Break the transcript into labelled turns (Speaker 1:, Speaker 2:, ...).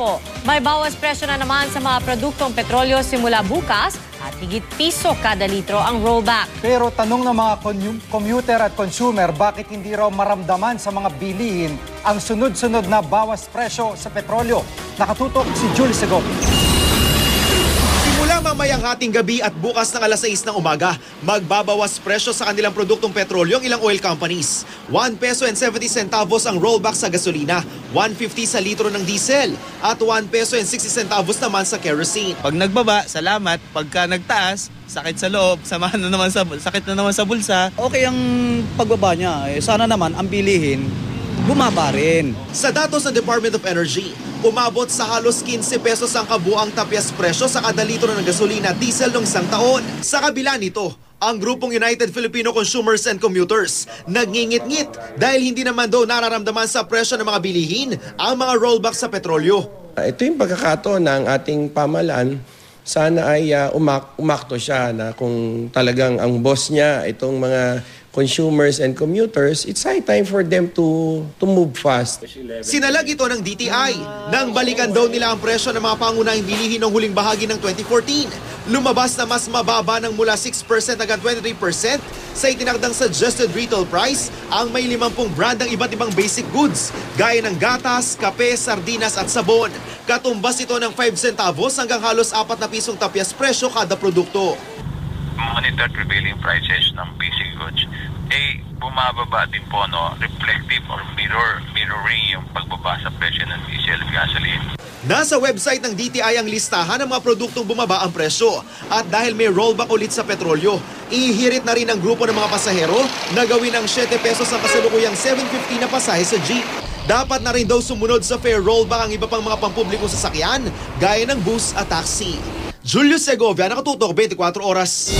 Speaker 1: po. May bawas presyo na naman sa mga produktong petrolyo simula bukas at higit piso kada litro ang rollback.
Speaker 2: Pero tanong ng mga commuter at consumer, bakit hindi raw maramdaman sa mga bilihin ang sunod-sunod na bawas presyo sa petrolyo? Nakatutok si Julie Segovia.
Speaker 3: Simula mamayang hating gabi at bukas ng alas 6 ng umaga, magbabawas presyo sa kanilang produktong petrolyo ang ilang oil companies. 1 peso and 70 centavos ang rollback sa gasolina, 150 sa litro ng diesel, at 1 peso and 60 centavos naman sa kerosene.
Speaker 4: Pag nagbaba, salamat. Pagka nagtaas, sakit sa loob, sakit na naman sa bulsa.
Speaker 5: Okay ang pagbaba niya. Sana naman ang bilihin bumaba rin.
Speaker 3: Sa datos ng Department of Energy, umabot sa halos 15 pesos ang kabuang tapyas presyo sa kada litro ng gasolina at diesel noong isang taon. Sa kabila nito, ang grupong United Filipino Consumers and Commuters nagngingit-ngit dahil hindi naman daw nararamdaman sa presyo ng mga bilihin ang mga rollback sa petrolyo.
Speaker 6: Ito yung pagkakataon ng ating pamahalaan. Sana ay umakto siya na kung talagang ang boss niya, itong mga consumers and commuters, it's high time for them to move fast.
Speaker 3: Sinalag ito ng DTI nang balikan daw nila ang presyo ng mga pangunahing bilihin ng huling bahagi ng 2014. Lumabas na mas mababa ng mula 6% hanggang 23% sa itinakdang suggested retail price ang may 50 brand ng iba't ibang basic goods gaya ng gatas, kape, sardinas at sabon. Katumbas ito ng 5 centavos hanggang halos 4 na pisong tapyas presyo kada produkto.
Speaker 7: Monitor prevailing prices ng basic goods bumababa din po, reflective or mirroring yung pagbaba sa presyo ng diesel at gasoline.
Speaker 3: Nasa website ng DTI ang listahan ng mga produktong bumaba ang presyo. At dahil may rollback ulit sa petrolyo, ihirit na rin ang grupo ng mga pasahero na gawin ang 7 pesos ang kasalukuyang 750 na pasahe sa jeep. Dapat na rin daw sumunod sa fare rollback ang iba pang mga pampublikong sasakyan gaya ng bus at taxi. Julio Segovia, Nakatutok, 24 Oras.